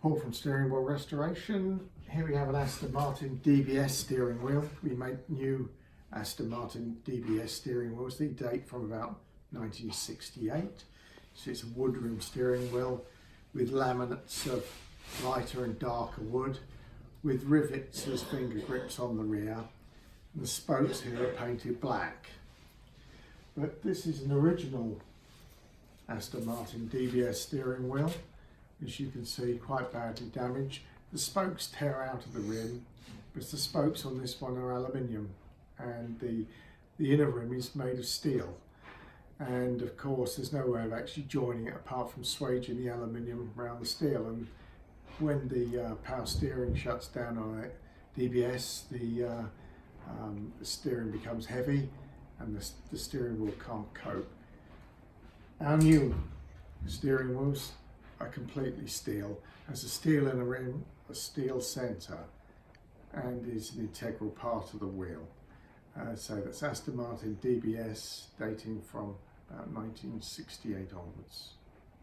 Paul from Steering Wheel Restoration. Here we have an Aston Martin DBS steering wheel. We make new Aston Martin DBS steering wheels. They date from about 1968. So it's a wood rim steering wheel with laminates of lighter and darker wood, with rivets as finger grips on the rear. And the spokes here are painted black. But this is an original Aston Martin DBS steering wheel. As you can see, quite badly damaged. The spokes tear out of the rim, but the spokes on this one are aluminium, and the inner rim is made of steel. And of course, there's no way of actually joining it apart from swaging the aluminium around the steel. And when the power steering shuts down on it, DBS, the steering becomes heavy, and the steering wheel can't cope. Our new steering wheels are completely steel, has a steel inner rim, a steel centre, and is an integral part of the wheel. So that's Aston Martin DBS, dating from about 1968 onwards.